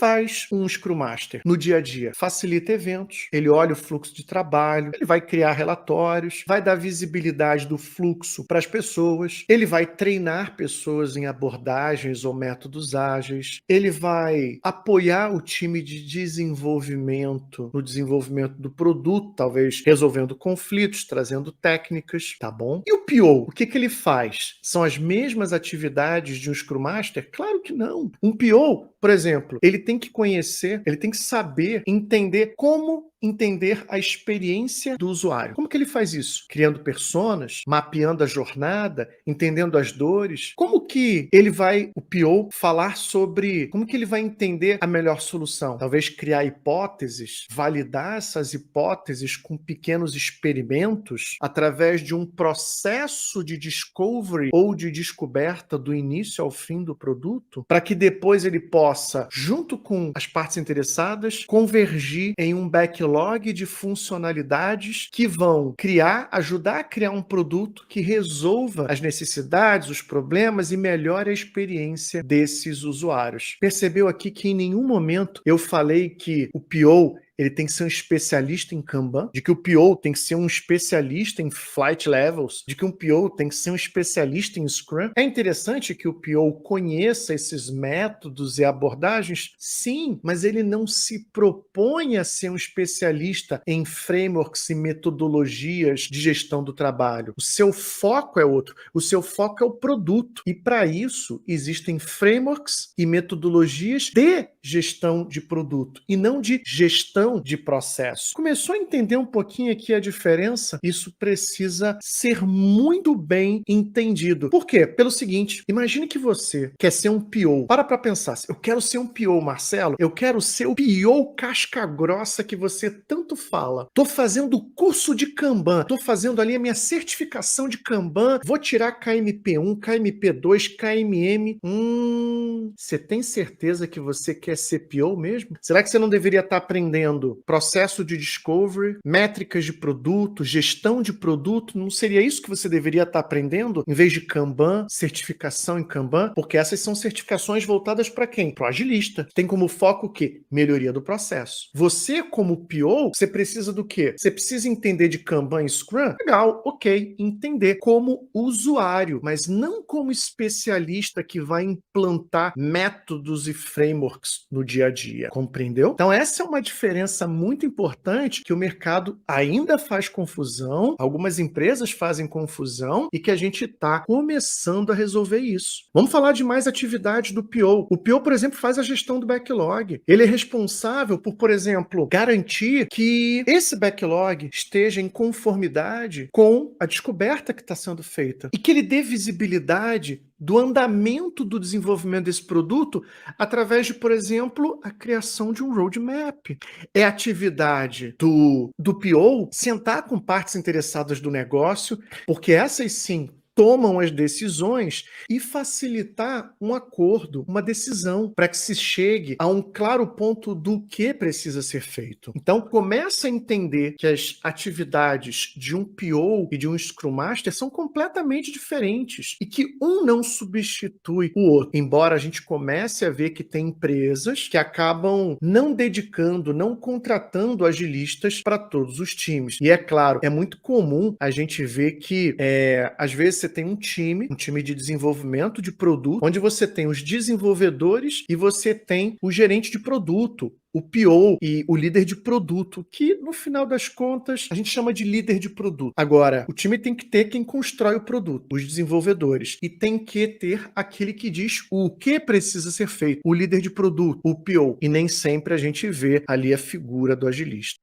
faz um Scrum Master no dia a dia? Facilita eventos, ele olha o fluxo de trabalho, ele vai criar relatórios, vai dar visibilidade do fluxo para as pessoas, ele vai treinar pessoas em abordagens ou métodos ágeis, ele vai apoiar o time de desenvolvimento no desenvolvimento do produto, talvez resolvendo conflitos, trazendo técnicas, tá bom? E o PO, o que ele faz? São as mesmas atividades de um Scrum Master? Claro que não. Um PO, por exemplo, ele tem que conhecer, ele tem que saber entender como entender a experiência do usuário. Como que ele faz isso? Criando personas, mapeando a jornada, entendendo as dores. Como que ele vai, o PO, falar sobre como que ele vai entender a melhor solução? Talvez criar hipóteses, validar essas hipóteses com pequenos experimentos através de um processo de discovery ou de descoberta do início ao fim do produto, para que depois ele possa, junto com as partes interessadas, convergir em um backlog de funcionalidades que vão ajudar a criar um produto que resolva as necessidades, os problemas e melhore a experiência desses usuários. Percebeu aqui que em nenhum momento eu falei que o PO ele tem que ser um especialista em Kanban, de que o PO tem que ser um especialista em flight levels, de que um PO tem que ser um especialista em Scrum. É interessante que o PO conheça esses métodos e abordagens? Sim, mas ele não se propõe a ser um especialista em frameworks e metodologias de gestão do trabalho. O seu foco é outro. O seu foco é o produto. E para isso, existem frameworks e metodologias de gestão de produto e não de gestão de processo. Começou a entender um pouquinho aqui a diferença? Isso precisa ser muito bem entendido. Por quê? Pelo seguinte, imagine que você quer ser um PO. Para pensar, eu quero ser um PO, Marcelo, eu quero ser o PO casca grossa que você tanto fala. Tô fazendo o curso de Kanban, tô fazendo ali a minha certificação de Kanban, vou tirar KMP1, KMP2, KMM. Você tem certeza que você quer ser PO mesmo? Será que você não deveria estar aprendendo processo de discovery, métricas de produto, gestão de produto? Não seria isso que você deveria estar aprendendo em vez de Kanban, certificação em Kanban? Porque essas são certificações voltadas para quem? Para o agilista. Tem como foco o quê? Melhoria do processo. Você, como PO, você precisa do quê? Você precisa entender de Kanban e Scrum? Legal, ok, entender como usuário, mas não como especialista que vai implantar métodos e frameworks no dia a dia. Compreendeu? Então essa é uma diferença muito importante que o mercado ainda faz confusão, algumas empresas fazem confusão e que a gente está começando a resolver isso. Vamos falar de mais atividades do PO. O PO, por exemplo, faz a gestão do backlog. Ele é responsável por exemplo, garantir que esse backlog esteja em conformidade com a descoberta que está sendo feita e que ele dê visibilidade do andamento do desenvolvimento desse produto através de, por exemplo, a criação de um roadmap. É atividade do PO sentar com partes interessadas do negócio, porque essas sim tomam as decisões e facilitar um acordo, uma decisão, para que se chegue a um claro ponto do que precisa ser feito. Então, começa a entender que as atividades de um PO e de um Scrum Master são completamente diferentes e que um não substitui o outro. Embora a gente comece a ver que tem empresas que acabam não dedicando, não contratando agilistas para todos os times. E é claro, é muito comum a gente ver que, às vezes, você tem um time de desenvolvimento de produto, onde você tem os desenvolvedores e você tem o gerente de produto, o PO e o líder de produto, que no final das contas a gente chama de líder de produto. Agora, o time tem que ter quem constrói o produto, os desenvolvedores, e tem que ter aquele que diz o que precisa ser feito, o líder de produto, o PO, e nem sempre a gente vê ali a figura do agilista.